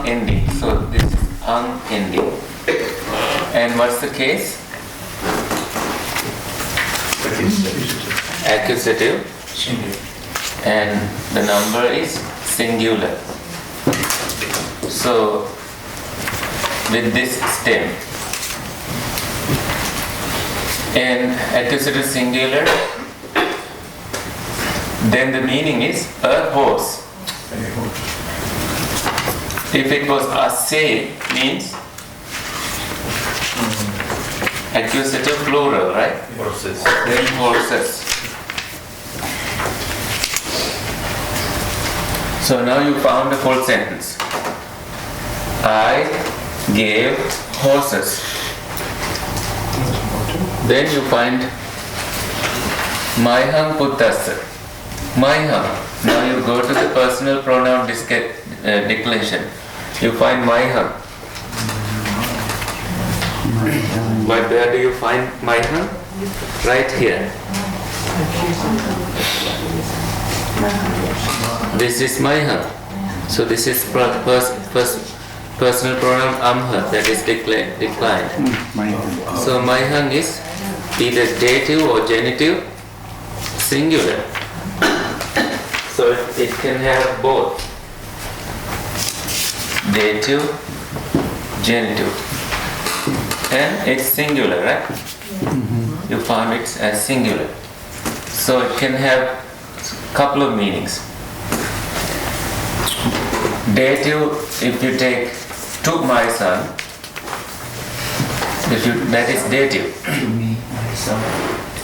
ending. So this is ang ending. And what's the case? Accusative. And the number is singular. So with this stem and accusative singular, then the meaning is a horse. If it was a say, means accusative plural, right? Horses. Then horses. So now you found a full sentence. I gave horses. Then you find Maiham Puttasa. Maiham. Now you go to the personal pronoun declension. You find Maiham. But where do you find Maiham? Right here. This is Maiham. So this is personal pronoun Amha, that is declined. So Maiham is either dative or genitive, singular. So it can have both. Dative, genitive. And it's singular, right? You found it as singular. So it can have a couple of meanings. Dative, if you take to my son, that is dative. To me, my son.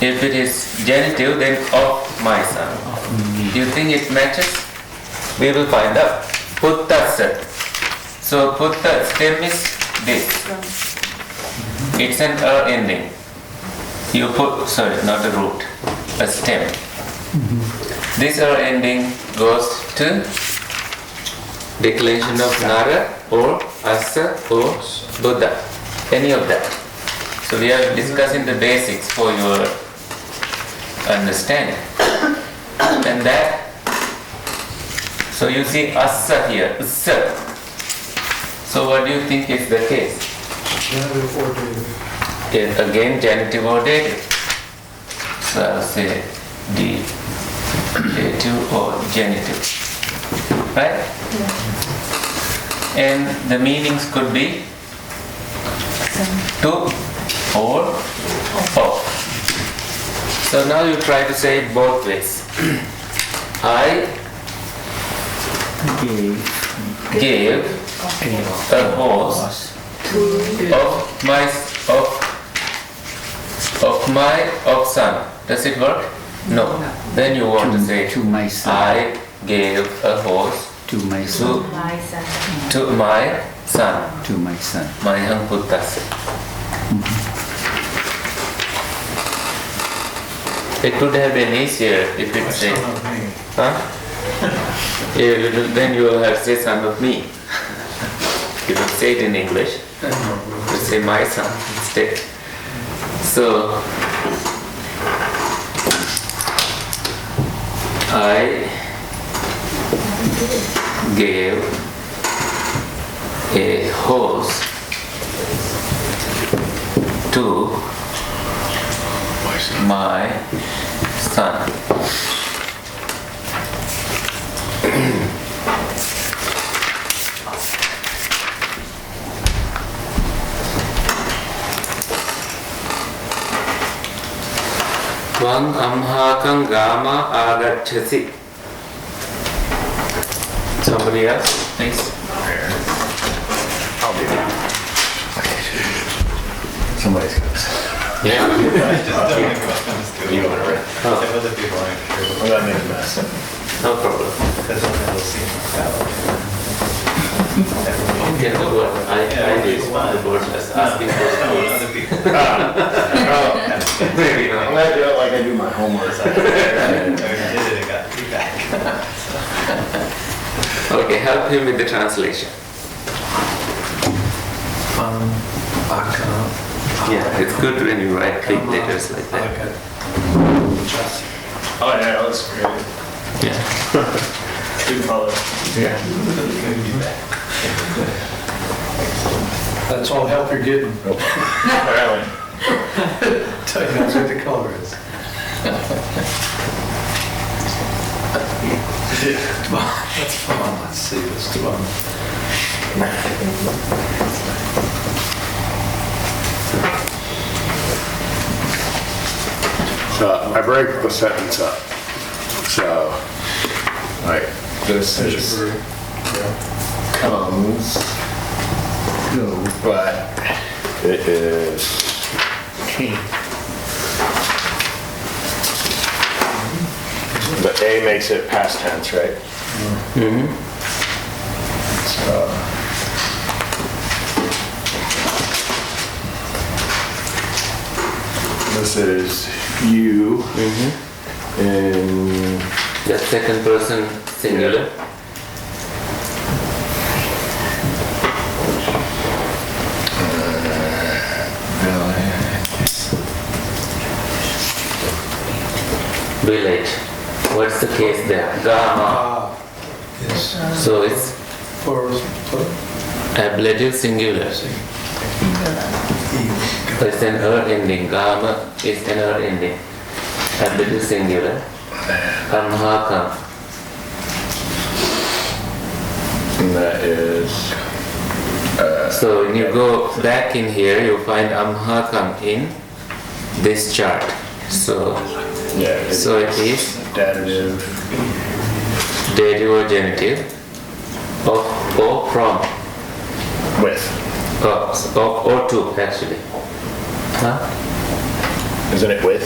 If it is genitive, then of my son. Do you think it matches? We will find out. Puttasa. So putta stem is this. It's an ending. You put, sorry, not a root, a stem. This ending goes to declension of Nara or Asa or Buddha. Any of that. So we are discussing the basics for your understanding. And that, so you see Asa here, Asa. So what do you think is the case? Genitive or dative. Yes, again, genitive or dative. So I'll say dative or genitive. Right? And the meanings could be to or of. So now you try to say it both ways. I gave a horse of son. Does it work? No. Then you want to say to my son. I gave a horse To my son. to my son. To my son. Maiham Puttasa. It could have been easier if it said, huh? Then you will have to say son of me. You will say it in English. You say my son instead. So I gave a horse to my son. Tvang amhakam gama agacchasi. Somebody else, please. I'll do that. Somebody's gonna say. Yeah. You want to read? Other people aren't sure. We're gonna make a mess. No problem. Because sometimes they'll see Yeah, no, but I did one of the boards as asking for other people. maybe I'm not. gonna do it like I do my homework. Or you did it and got feedback. Okay, help him with the translation. Yeah, it's good when you write big letters like that. Okay. Oh yeah, that looks great. Yeah. Good color. Yeah. Feedback. That's all help you're getting. Apparently. Tell you what the color is. Come on, that's fun. Let's see, let's do one. So I break the sentence up. So, like, this is comes, but it is the A makes it past tense, right? Mm-hmm. So, this is you in The second person singular. Village. What's the case there? Gamma. Yes. So it's For, ablative singular. It's an ending. Gamma is an ending. Ablative singular. Amhakam. and that is So when you go back in here, you find Amhakam in this chart. So yeah. So it is Dative. dative or genitive of or from With. or to actually. Huh? Isn't it with?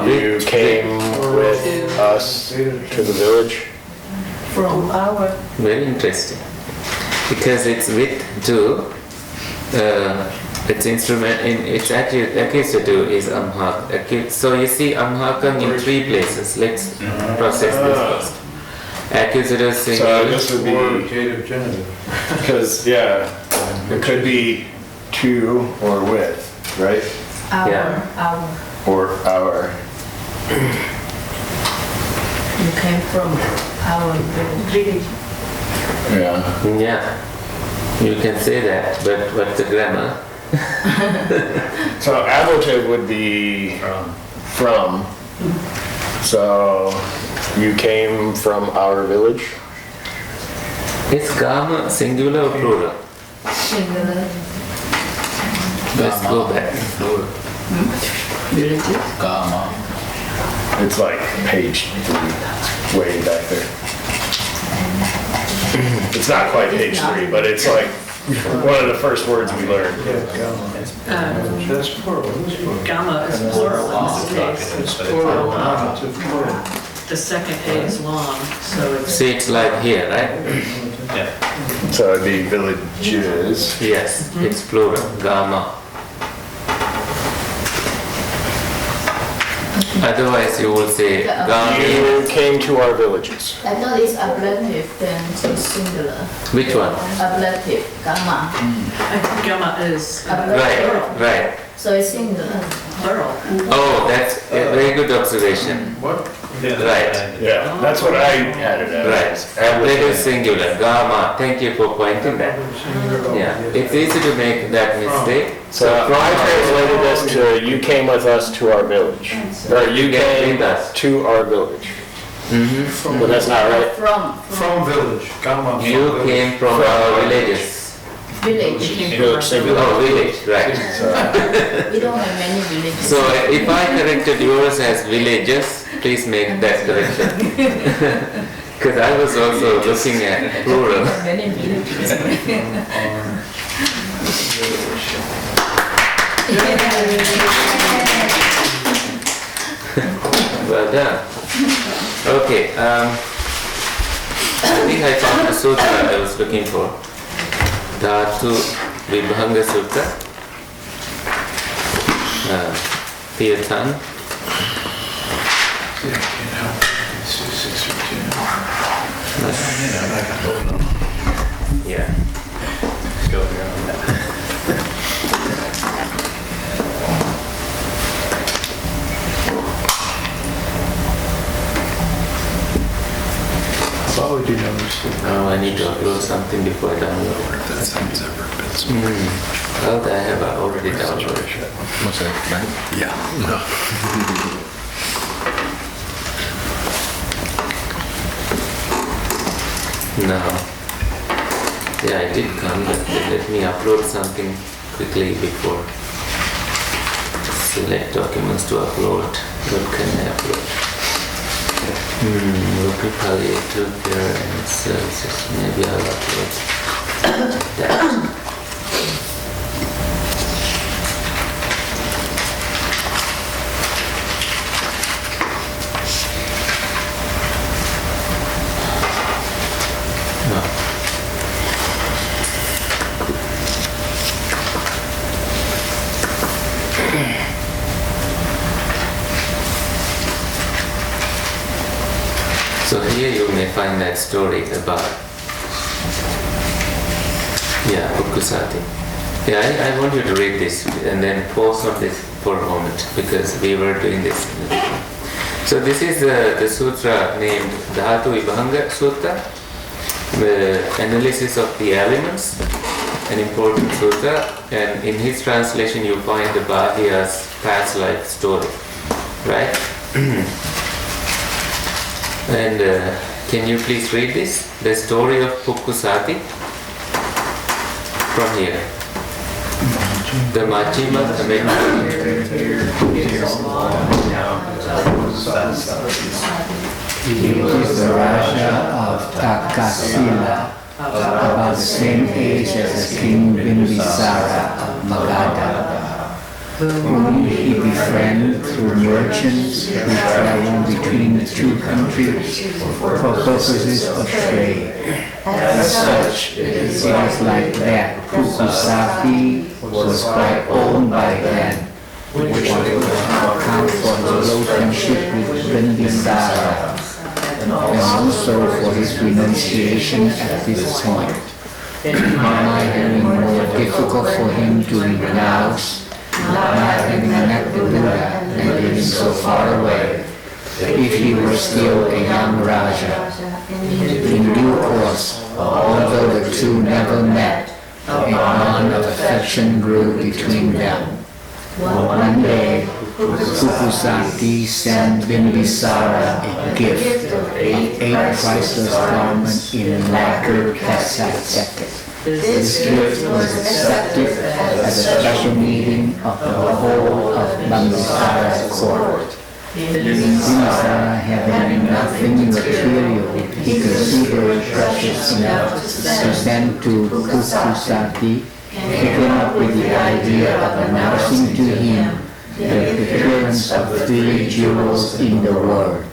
You With- came with us to the village. From our, Very interesting. Because it's with to, its instrument, its accusative is amhak. So you see amhakam in three places. Let's process this first. Accusative So singular. this would or be, dative genitive. because, yeah, it could be to or with, right? Yeah. our, Or our. you came from our village. Yeah. Yeah. You can say that, but what's the grammar? So ablative would be from. So you came from our village. It's gamma singular or plural? Singular Let's go back. villages. Gamma. It's like page 3, way back there. It's not quite page 3, but it's like one of the first words we learned. That's plural, that's plural. Gamma is plural in this case. It's plural, nominative plural. The second A is long, so it's, See, it's like here, right? Yeah. So it'd be villages. Yes, it's plural, gamma. Otherwise, you will say gami. You came to our villages. I thought it's ablative, then it's singular. Which one? Ablative, gamma. gamma is Right, right. So it's singular. plural. Oh, that's a very good observation. What? Right. Yeah, that's what I had it as. Right. Ablative singular, gamma. Thank you for pointing that. Yeah, it's easy to make that mistake. So I translated this to you came with us to our village. Or you came with us. to our village. Mhm. But that's not right. From village, gamma. from You village. came from our villages. Village. Village singular. Oh, village, right. So, We don't have many villages. So if I corrected yours as villages, please make that correction. Because I was also looking at plural. Many villages. Well done. Okay, I think I found the sutra I was looking for. Dhatu Vibhanga Sutra. Tirthan. Yeah. Go here on that. That's all we do notice. Now I need to upload something before I download. Well, I have already downloaded. What's that, right? No. Yeah, I did come, but let me upload something quickly before. Select documents to upload. What can I upload? Local Pali October and services. Maybe I'll upload that. No. So here you may find that story about Pukusati. Yeah, I want you to read this and then pause on this for a moment because we were doing this. So this is the sutra named Dhatu Vibhanga Sutta, the analysis of the elements, an important sutra, and in his translation you find the Bahya's past life story, right? And can you please read this? The story of Pukusati from here. The Majjhima Amendment. He was the Raja of Takasila, about the same age as the King Bimbisara of Magadha, whom he befriended through merchants who traveled between the two countries for purposes of trade. As such, it was like that Pukusati was quite old by then, which would account for the relationship with Bimbisara, and also for his renunciation at this point. It might have been more difficult for him to renounce, not having met the Buddha and living so far away, if he were still a young Raja. In due course, although the two never met, a bond of affection grew between them. One day, Pukusati sent Bimbisara a gift of eight priceless garments in lacquer cassettes. This gift was accepted at a special meeting of the whole of Bimbisara's court. Bimbisara, having nothing material he considered precious enough to send to Pukusati, came up with the idea of announcing to him the appearance of three jewels in the world.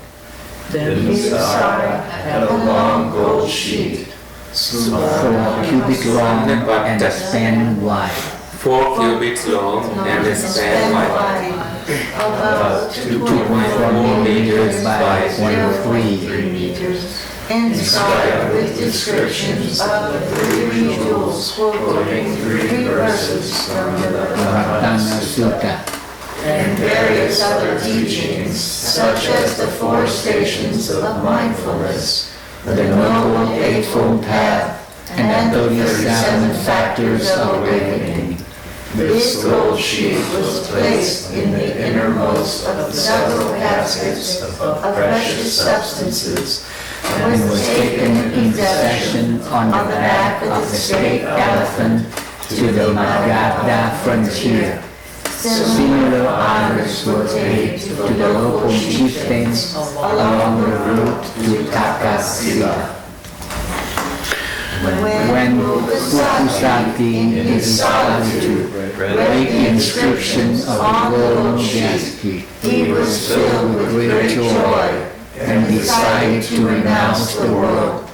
Bimbisara had a long gold sheet, 4 cubits long and a span wide. 4 cubits long and a span wide. About 2.4 meters by 0.3 meters. Inscribed with descriptions of the three jewels, quoting 3 verses from the Ratana Sutta, and various other teachings, such as the 4 stations of mindfulness, the Noble Eightfold Path, and the 37 factors of awakening. This gold sheet was placed in the innermost of several caskets of precious substances, and was taken in procession on the back of the state elephant to the Magadha frontier. Similar honors were paid to the local chieftains along the route to Takasila. When Pukusati in his solitude read the inscription of the golden casket, he was filled with great joy and decided to renounce the world.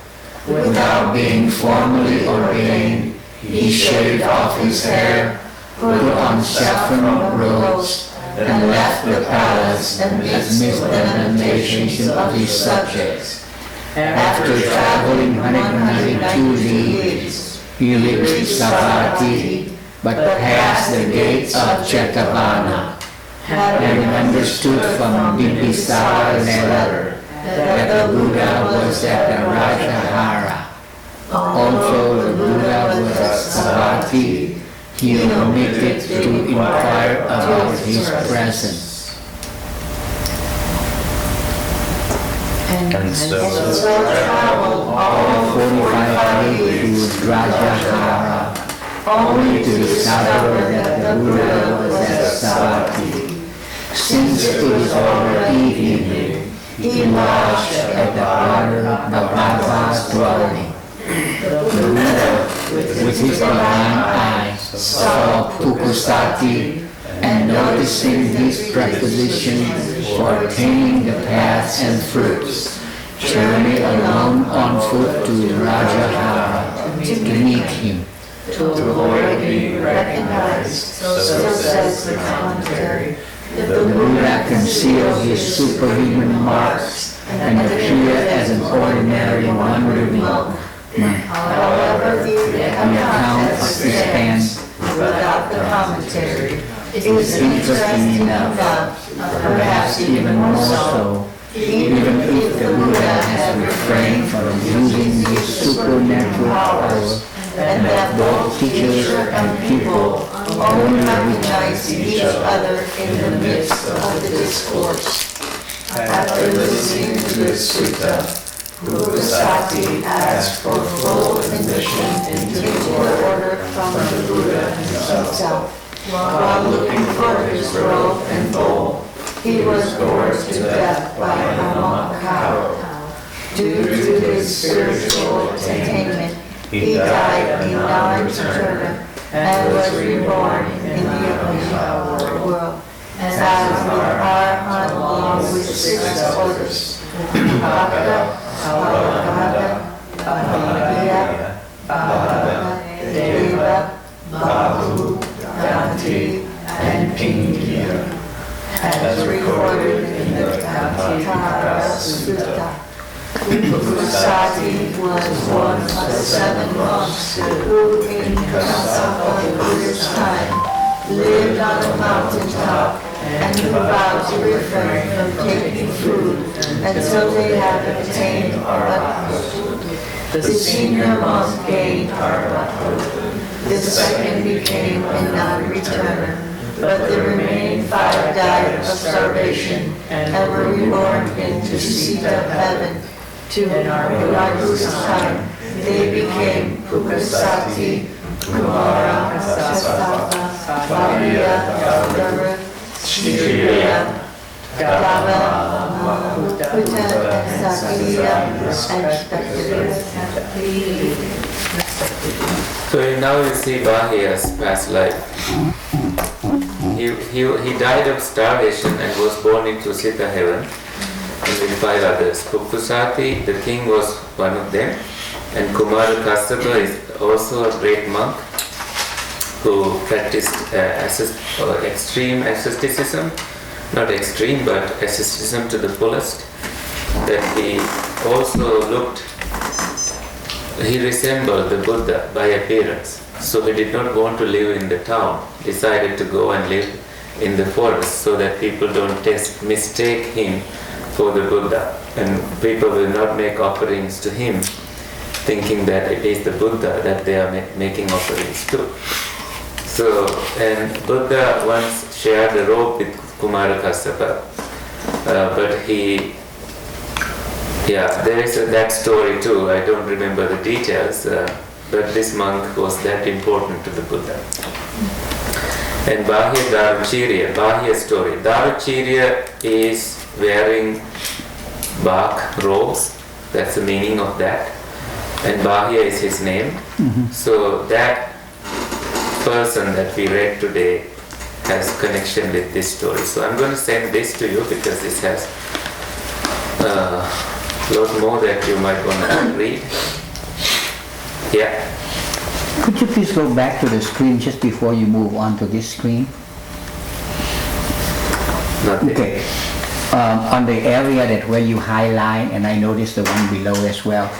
Without being formally ordained, he shaved off his hair, put on saffron robes, and left the palace amidst the lamentation of his subjects. After traveling 192 leagues, he reached Savatthi, but passed the gates of Jetavana, having understood from Bimbisara's letter that the Buddha was at the Rajahara. Also, the Buddha was at Savatthi. He omitted to inquire about his presence. And so traveled all 45 days to Rajahara, only to discover that the Buddha was at Savatthi. Since it was already evening, he lodged at the Bhagava's dwelling. The Buddha, with his divine eyes, saw Pukusati, and noticing his preposition for attaining the paths and fruits, journeyed alone on foot to Rajahara to meet him. to avoid being recognized, so says the commentary. The Buddha concealed his superhuman marks and appeared as an ordinary wandering monk. However, the account of this band without the commentary is interesting enough, perhaps even more so, even if the Buddha has refrained from using his supernatural power, and that both teacher and pupil only recognize each other in the midst of the discourse. after listening to the sutta. Pukusati asked for full admission into the order from the Buddha himself. While looking for his robe and bowl, he was bored to death by a monk cow. Due to his spiritual attainment, he died a non-returner and was reborn in the Abhaya world as an Arhat along with 6 orders: Bhakta, Bhagavata, Bhagavata, Bhagavata, Deva, Bahu, Danti, and Pingya, as recorded in the Kantara Sutta. Pukusati was one of the 7 monks who, in Kasapa Buddha's time, lived on a mountaintop and who vowed to refrain from taking food until they had attained Arhat. The senior monk gained Arhat. The second became a non-returner, but the remaining 5 died of starvation and were reborn into Sita heaven. To Narada's time, they became Pukusati, Kumara, Sastapa, Bhavya, Gaudara, Shriya, Gava, Puta, Sakya, and Shtakya. So now you see Bahiya's past life. He died of starvation and was born into Sita heaven and with 5 others. Pukusati, the king, was one of them, and Kumara Kassapa is also a great monk who practiced extreme asceticism, not extreme but asceticism to the fullest. That he also he resembled the Buddha by appearance, so he did not want to live in the town, decided to go and live in the forest so that people don't mistake him for the Buddha, and people will not make offerings to him thinking that it is the Buddha that they are making offerings to. So, and Buddha once shared a robe with Kumara Kassapa, but there is that story too. I don't remember the details, but this monk was that important to the Buddha. And Bahya Daruchirya, Bahya story. Daruchirya is wearing bark robes, that's the meaning of that. And Bahya is his name. Mm-hmm. So that person that we read today has connection with this story. So I'm going to send this to you because this has a lot more that you might want to read. Yeah. Could you please go back to the screen just before you move on to this screen? Not there. Okay. On the area that where you highlight, and I noticed the one below as well,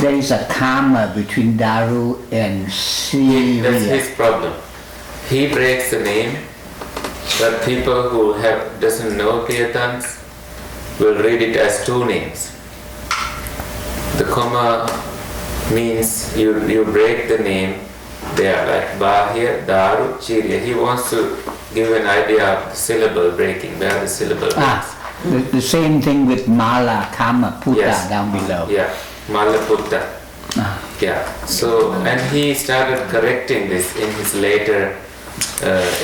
there is a comma between Daru and That's Syria. his problem. He breaks the name, but people who doesn't know Kirtans will read it as 2 names. The comma means you break the name there, like Bahya, Daru, Chirya. He wants to give an idea of the syllable breaking, where the syllable breaks. The same thing with Mala, Kama, Putta Yes. down below. Yeah, Malaputta. Yeah, so, and he started correcting this in his later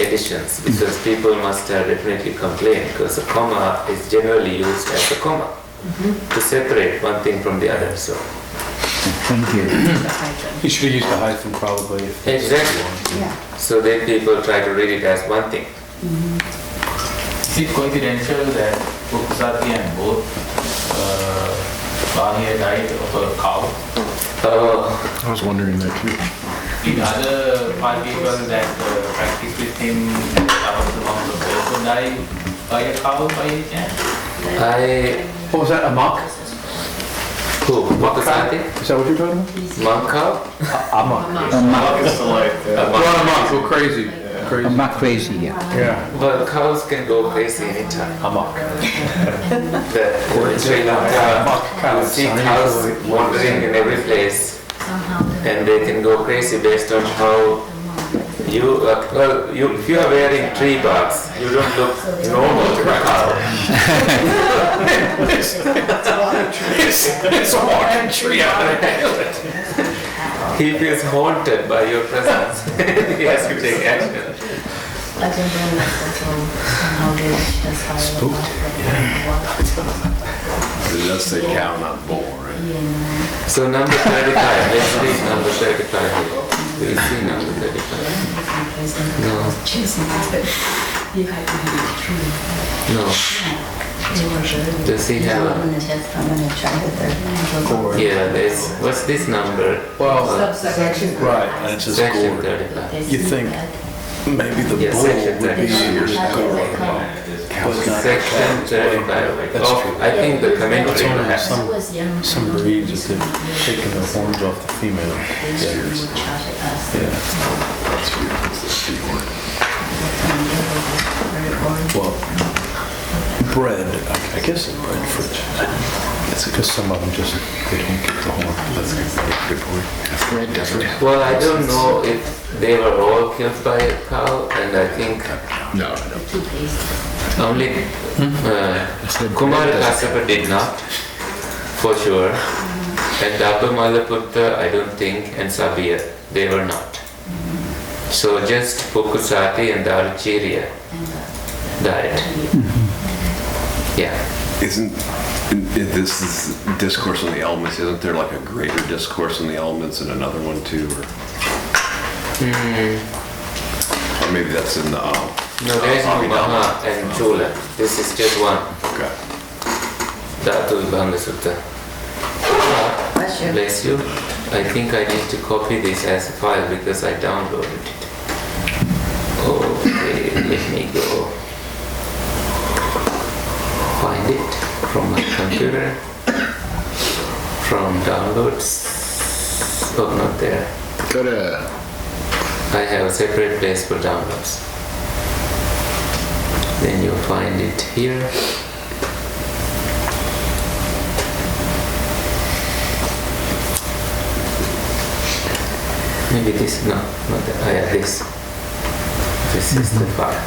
editions, because people must have definitely complained, because a comma is generally used as a comma to separate one thing from the other. So Thank you. You should have used the hyphen probably. exactly. So then people try to read it as one thing. Is it coincidental that Pukusati and both Bahia died of a cow? I was wondering that too. In other five people that practice with him, that was the one who also died by a cow by any chance? What was that, a monk? Who? Pukusati? Is that what you're talking about? Monk cow? A monk. Well, a monk, go crazy. Crazy. I'm not crazy yet. Yeah, Well, cows can go crazy anytime. a monk. In Sri Lanka, you see cows wandering in every place, and they can go crazy based on how you, if you are wearing tree barks, you don't look normal to a cow. It's a walking tree out of the He feels haunted by your presence. He has to take action. It does say cow, not bull, right? So number 35, let's read number 35 here. Do you see number 35? No. Does he have a... Yeah, there's... What's this number? Well, Subsection. right, and it's a Section score. 35. You think maybe the Yeah, bull section would be 35. your score. But not- Section 35. That's Oh, true. I think the It's commentary only perhaps. some breeds that they've taken the horns off the female. Well, bred, I guess they're bred for it. That's because some of them just, they don't get the horn. That's a good point. Well, I don't know if they were all killed by a cow, and I think No, only Kumar Kassapa did not, for sure. And Dabba Malaputta, I don't think, and Sabir, they were not. So just Pukusati and Daruchirya died. Yeah. Isn't this is discourse on the elements? Isn't there like a greater discourse on the elements and another one too? Or maybe that's in the. No, there is no Maha and Chula. This is just one. Okay. Dhatu Vibhanga Sutta. Bless you. I think I need to copy this as a file because I downloaded it. Okay, let me go find it from my computer. From downloads. Oh, not there. Go to. I have a separate place for downloads. Then you'll find it here. Maybe this, no, not that, I have this. This is the file.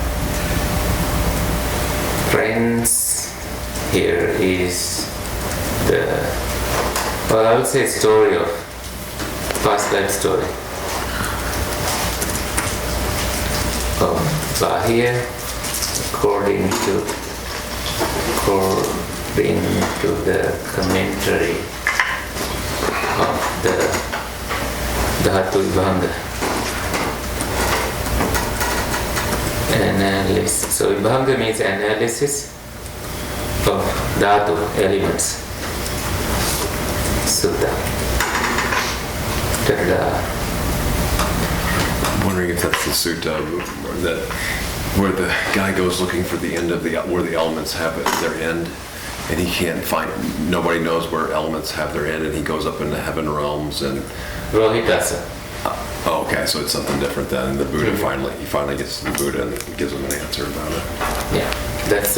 Friends, here is the, well, I would say story of, past life story of Bahia, according to the commentary of the Dhatu Vibhanga analysis. So Vibhanga means analysis of Dhatu elements. Sutta. I'm wondering if that's the sutta that where the guy goes looking for the end of the where the elements have it, their end, and he can't find. Nobody knows where elements have their end, and he goes up into heaven realms and. Rohitasa. Oh, okay, so it's something different then. The Buddha he finally gets to the Buddha and gives him an answer about it. Yeah, that's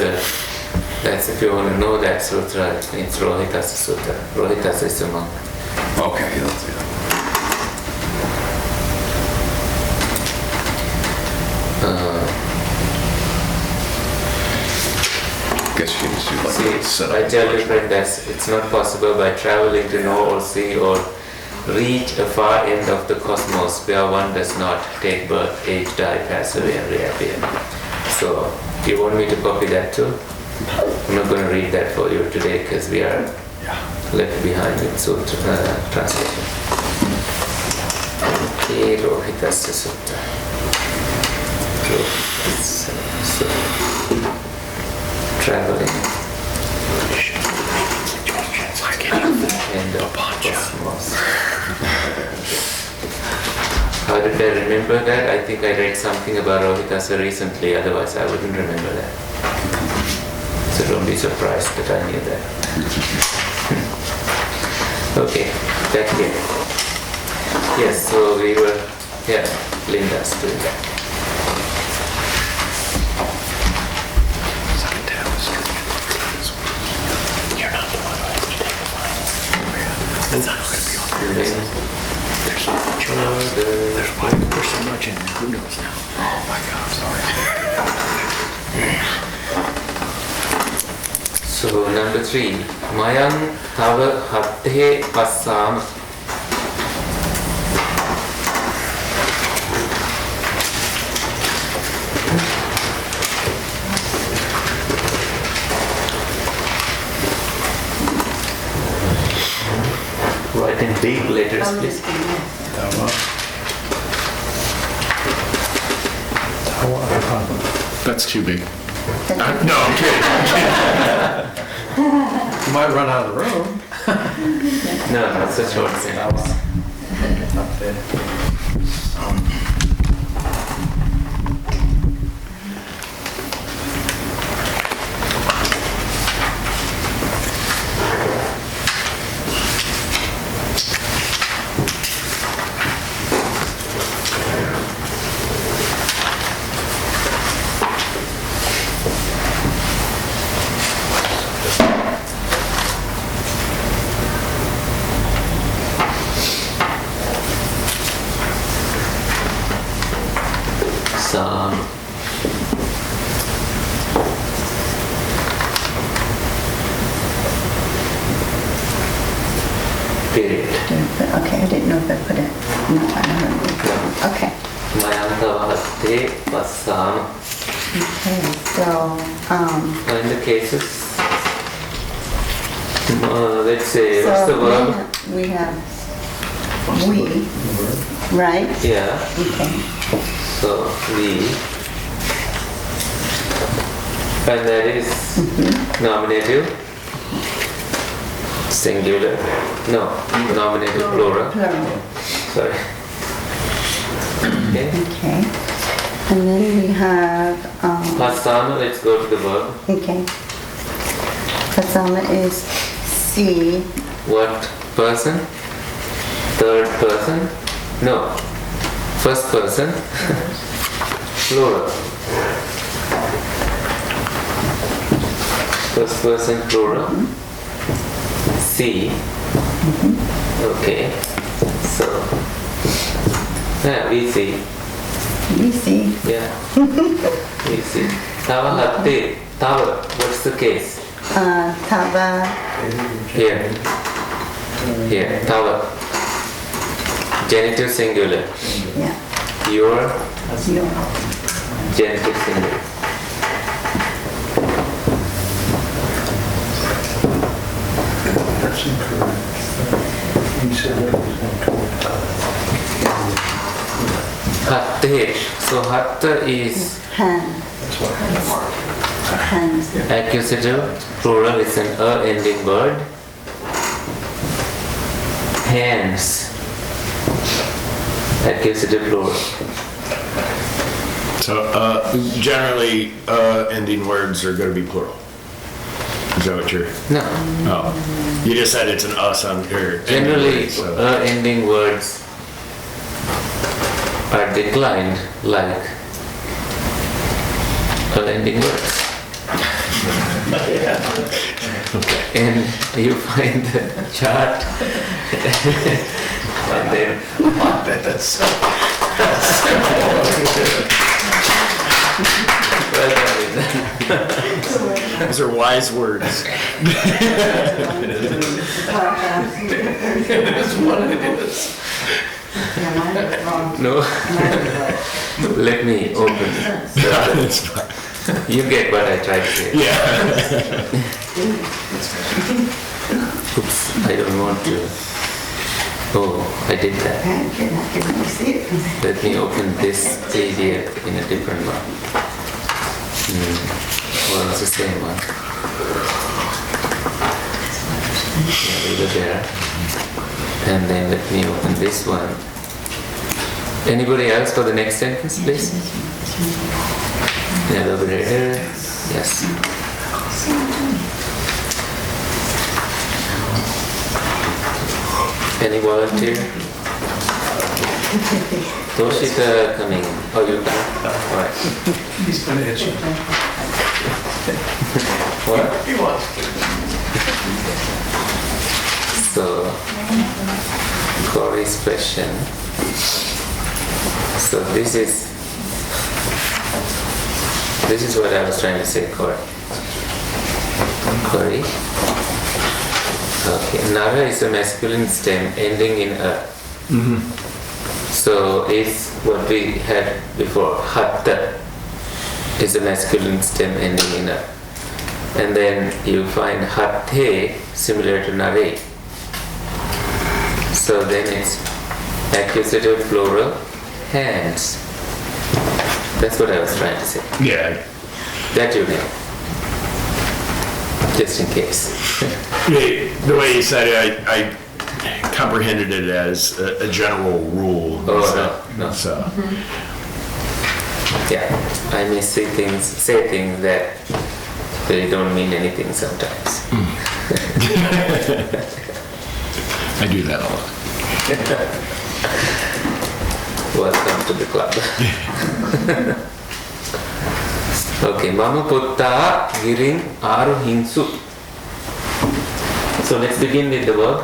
if you want to know that sutra, it's Rohitasa Sutta. Rohitasa is a monk. Okay, let's see. Guess you need to do like a See, setup. I tell you friend that it's not possible by traveling to know or see or reach a far end of the cosmos where one does not take birth, age, die, pass away and reappear. So, you want me to copy that too? I'm not going to read that for you today because we are left behind in translation. Okay, Rohitasya Sutta. So, traveling. End of cosmos. How did I remember that? I think I read something about Rohitasa recently, otherwise I wouldn't remember that. So don't be surprised that I knew that. Okay, back here. Yes, so we were, Linda's doing that. You're not the one who has to take the final. It's not going to be on there. There's so much in there. There's so much in there. Who knows now? Oh my God, I'm sorry. So number 3, Mayan Tava Hatte Passam. Write in big letters, please. That's too big. No, I'm kidding. You might run out of the room. No, it's a short sentence. Period. Okay, I didn't know if I put it. No, I don't. Okay. Mayantava Hatte Passam. Okay, so, In the cases, let's say, what's the verb? we have we, right? Yeah, Okay. so we. And that is nominative, singular, no, nominative plural, Plural. sorry. Okay. Okay. And then we have, Passama, let's go to the verb. okay. Kasama is C. What person? Third person? No. First person? Plural. First person plural. C. Okay. So, yeah, we see. We see. Yeah. We see. Tava hatte. Tava. What's the case? Tava. Here. Here. Tava. Genitive singular. Yeah. Your Your. genitive singular. That's incorrect. He said that was incorrect. Hatte. So hatta is Hand. That's what Hands. accusative plural. It's an ending word. Hands. Accusative plural. So generally, ending words are going to be plural. Is that what you're? No. Oh, you just said it's an us on here. Generally, So. ending words are declined like ending words. Okay. and you find the chart and then Those are wise words. no, let me open. You get what I tried to say. Yeah. Oops, I don't want to. Oh, I did that. Let me open this PDF in a different one. Well, it's the same one. Yeah, we go there. And then let me open this one. Anybody else for the next sentence, please? Yeah, over there. Yes. Any volunteer? Toshika coming. Oh, you come? Alright. He's kind of itchy. What? He wants. So, Corey's question. So this is what I was trying to say, Corey. Corey. Okay, Nara is a masculine stem ending in a. So it's what we had before. Hatta is a masculine stem ending in a. And then you find hatte similar to nare. So then it's accusative plural hands. That's what I was trying to say. Yeah. That you know. Just in case. The way you said it, I comprehended it as a general rule. Oh, no. So. Yeah, I may say things that they don't mean anything sometimes. I do that a lot. Welcome to the club. Okay, Mama Putta Giring Aruhinsu. So let's begin with the verb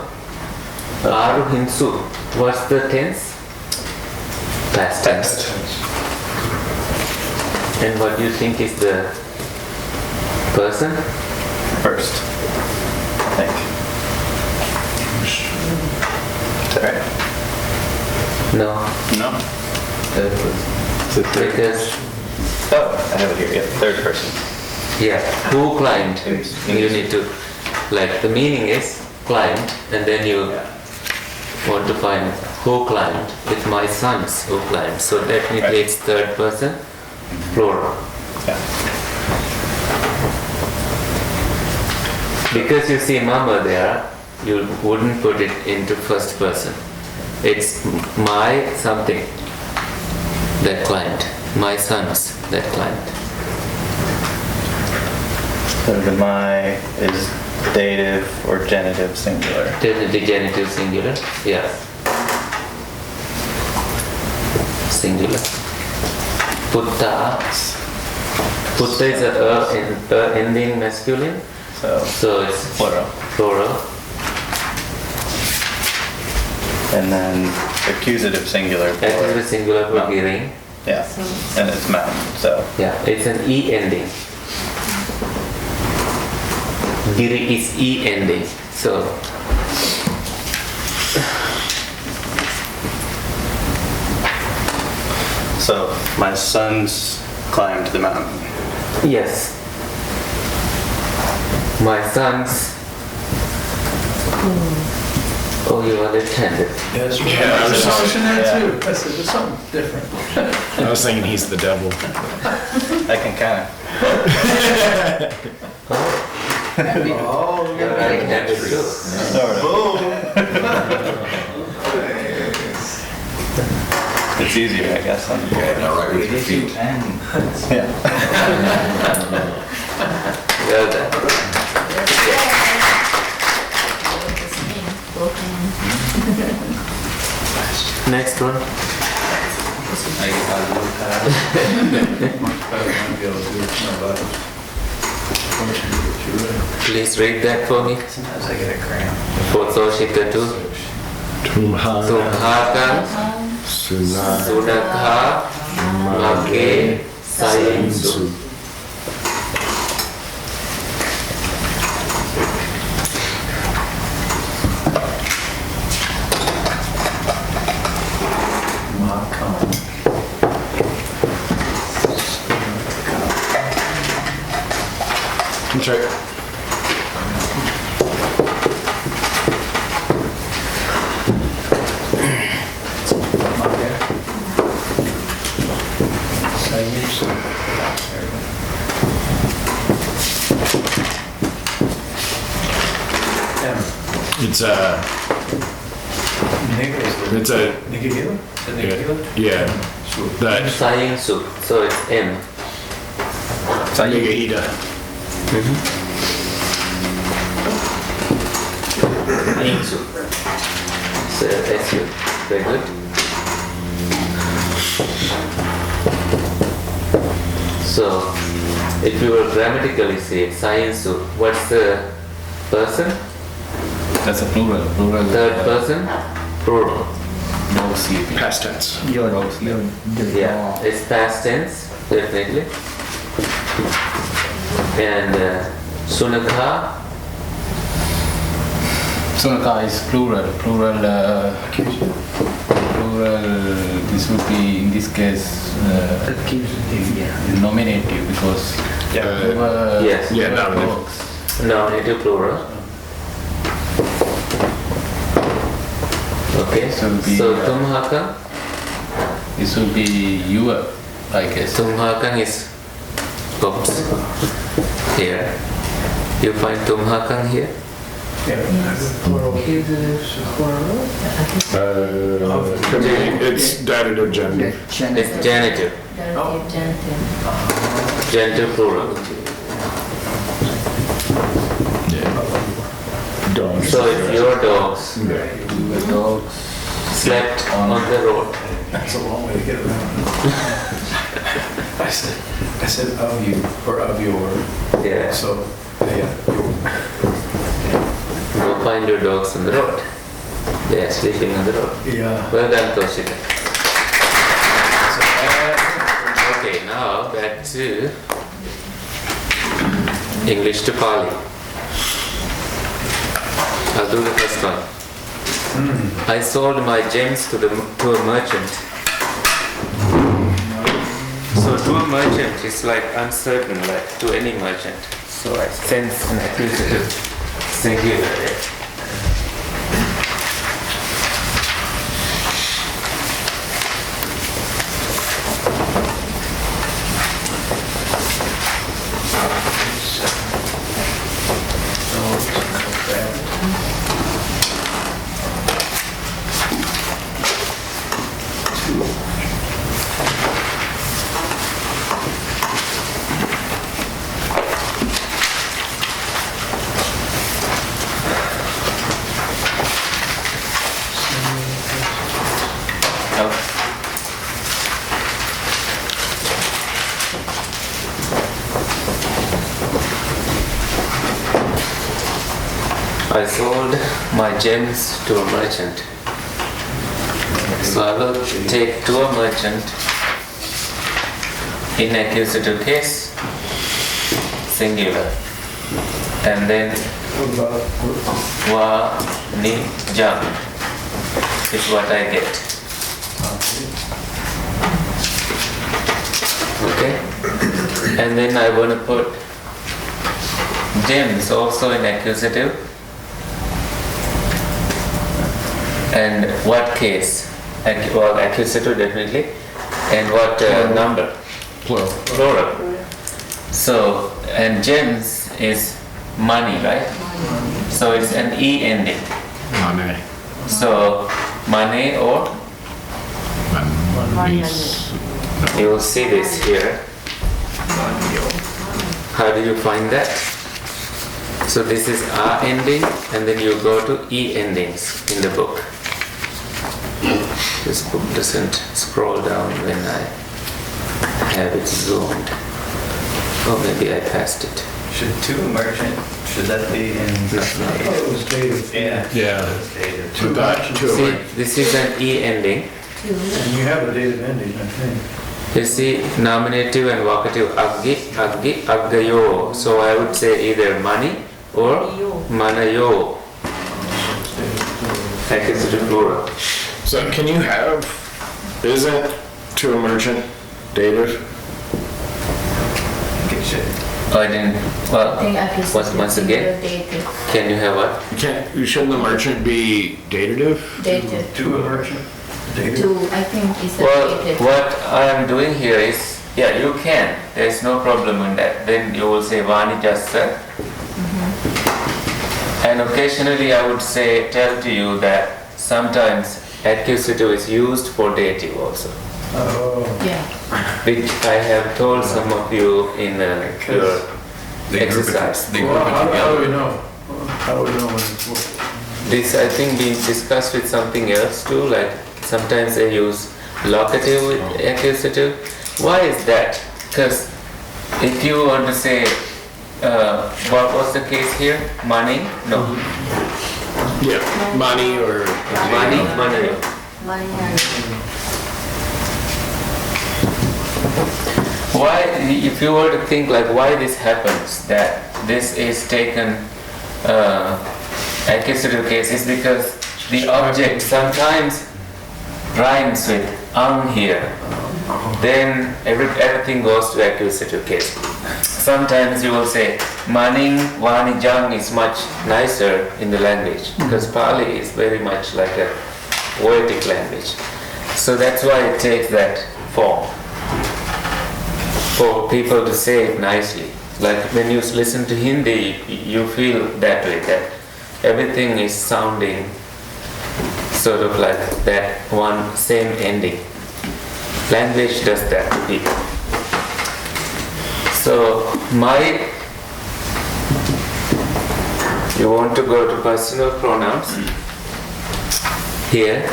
Aruhinsu. What's the tense? Past tense. And what do you think is the person? First, I think. Is that right? No, No. third person. Because, Oh, I have it here. Yeah, third person. yeah, who climbed? You need to, like, the meaning is climbed, and then you want to find who climbed. It's my sons who climbed. So definitely it's third person, plural. Yeah. Because you see mama there, you wouldn't put it into first person. It's my something that climbed, my sons that climbed. So the my is dative or genitive singular. The genitive singular, yeah. Singular. Putta. Putta is a ending masculine, so it's Plural. plural. And then accusative singular. Accusative singular for Mountain. giring. Yeah. And it's mountain. So Yeah, it's an E ending. Giri is E ending. So my sons climbed the mountain. yes. My sons. Oh, you are left-handed. Yes, Yeah, I was I was just- in that too. I said, there's something different. I was thinking he's the devil. I can kind of. Oh, You are right-handed too. It's easier, I guess. Now right with your feet. Yeah. Well done. Next one. Please read that for me. Sometimes I get a cramp. For Soshika too. Tumhakan Sunakha Make Sayensu. That's right. It's a yeah. That Sayensu. So it's M. Sayagahita. So that's you. Very good. So if you were grammatically say Sayensu, what's the person? That's a plural. Plural. Third person? Plural. Dog sleeping. Past tense. Your Yeah, it's past tense, definitely. And Sunakha, Sunaka is plural. Plural. This would be in this case nominative because yes. Yeah, nominative. dogs. Nominative plural. Okay, So it'll be, so Tumhakan, This would be your, I guess. Tumhakan is, oops, here. You find Tumhakan here? It's dative genitive. It's genitive. Genitive plural. Dogs. So if your dogs Your dogs. slept on the road, That's a long way to get around. I said of you, or of your, yeah, so, yeah, your. go find your dogs on the road. They are sleeping on the road. Yeah. Well done, Toshika. So that, Okay, now back to English to Pali. I'll do the first one. I sold my gems to a merchant. So to a merchant is like uncertain, like to any merchant. So I sense an accusative singular there. I sold my gems to a merchant. So I will take to a merchant in accusative case, singular. And then wa ni jam is what I get. Okay? And then I want to put gems also in accusative. And what case? Well, accusative definitely. And what number? Plural. Plural. So, and gems is money, right? So it's an E ending. Mane. So, money or? You will see this here. How do you find that? So this is R ending and then you go to E endings in the book. This book doesn't scroll down when I have it zoomed. Oh, maybe I passed it. Should to a merchant, should that be in? It was dated. Yeah. Yeah. It's dated. To that, See, this is an E ending. And you have a dated ending, I think. You see, nominative and vocative aggi, aggayo. So I would say either mani or manayo. Accusative plural. So can you have, isn't to a merchant dative? It should. Oh, I didn't. Well, once again, Dated. can you have what? Shouldn't the merchant be datative? Dated. To a merchant, dated. To, I think is a Well, dated. what I am doing here is, yeah, you can. There's no problem in that. Then you will say vani jassa. And occasionally I would say, tell to you that sometimes accusative is used for dative also, Oh, Yeah. which I have told some of you in your They group it, exercise. they group well, it how do we together. know? How do we know when it's what? This I think being discussed with something else too, like sometimes they use locative with accusative. Why is that? Because if you want to say, what was the case here? Money? No. Yeah. Money or. Money? Money. Why, if you were to think like why this happens, that this is taken accusative case, is because the object sometimes rhymes with here. Then everything goes to accusative case. Sometimes you will say maning, vanijang is much nicer in the language because Pali is very much like a poetic language. So that's why it takes that form for people to say it nicely. Like when you listen to Hindi, you feel that way, that everything is sounding sort of like that one same ending. Language does that to people. So you want to go to personal pronouns here.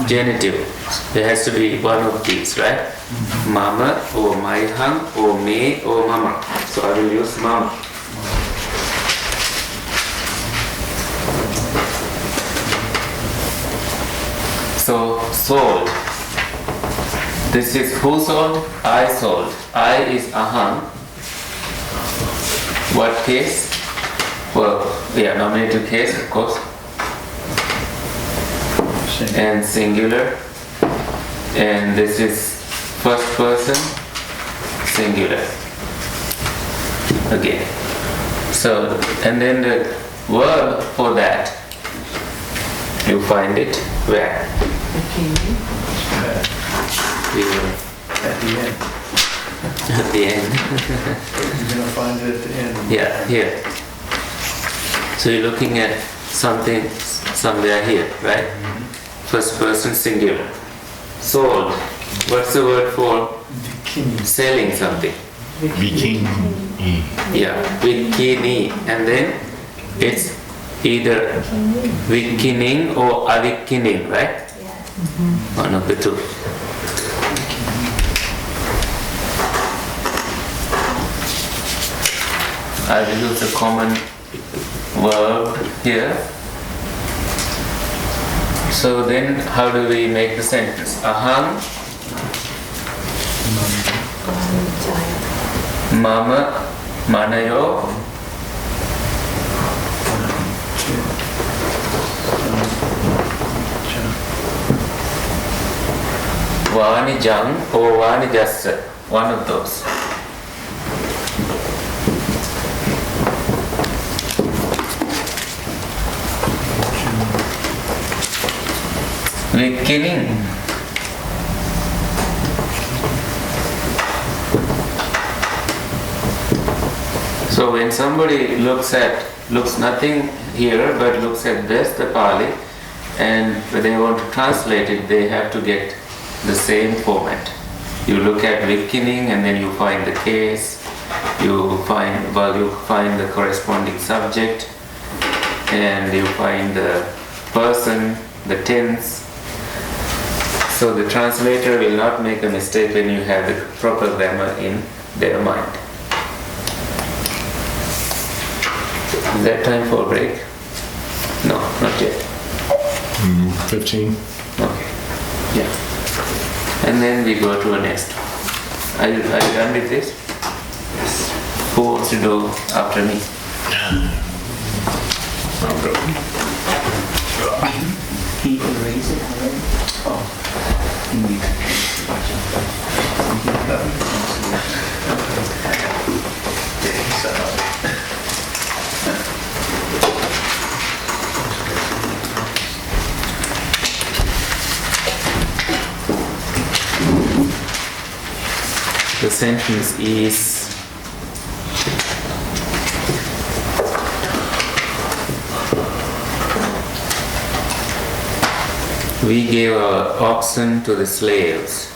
Genitive. There has to be one of these, right? Mama or maihang or me or mama. So I will use mama. So sold. This is who sold? I sold. I is aham. What case? Well, yeah, nominative case, of course. And singular. And this is first person, singular. Again. So, and then the verb for that, you find it where? At the end. At the end. You're gonna find it at the end. Yeah, here. So you're looking at something somewhere here, right? First person singular. Sold. What's the word for selling something? Bikini. Yeah, bikini. And then it's either vikining or avikining, right? One of the two. I will use a common verb here. So then how do we make the sentence? Aham mama manayo vanijang or vanijassa, one of those. Beginning. So when somebody looks nothing here but looks at this, the Pali, and when they want to translate it, they have to get the same format. You look at beginning and then you find the case, you find the corresponding subject, and you find the person, the tense, So the translator will not make a mistake when you have the proper grammar in their mind. Is that time for a break? No, not yet. 15. Okay. Yeah. And then we go to the next one. Are you done with this? Yes. Who wants to do after me? I'll go. He erased it already? Oh. The sentence is we gave our oxen to the slaves.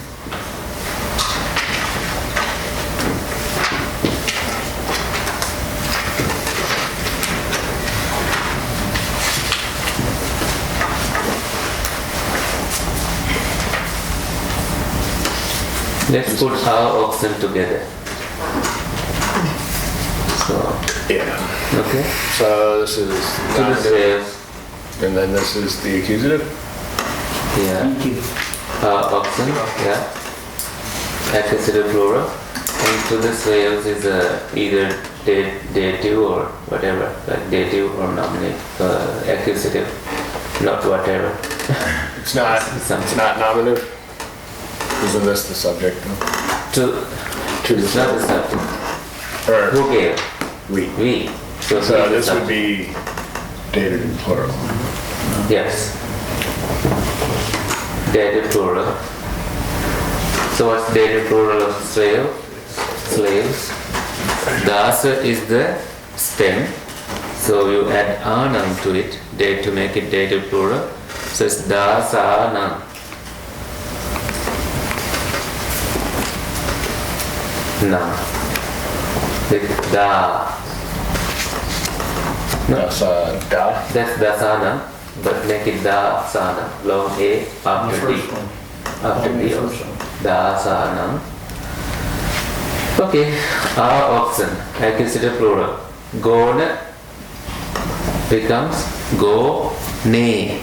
Let's put our oxen together. So, Yeah. okay. So this is To the nominative, slaves. and then this is the accusative. Yeah. Thank you. Oxen. Yeah. Accusative plural. And to the slaves is either dative or whatever, like dative or nominative, accusative, not whatever. It's not. It's not nominative. Isn't this the subject though? To the it's not the subject. Or Who gave? we. We. So we is the this would subject. be dated in plural. Yes. Dative plural. So what's dative plural of slave? Slaves. Dasa is the stem. So you add anam to it to make it dative plural. So it's dasanam. Nam. With da. No. That's da. That's dasana, but make it dasana. Long A after D. After D also. Dasana. Okay. Our oxen. I consider plural. Gona becomes go ne.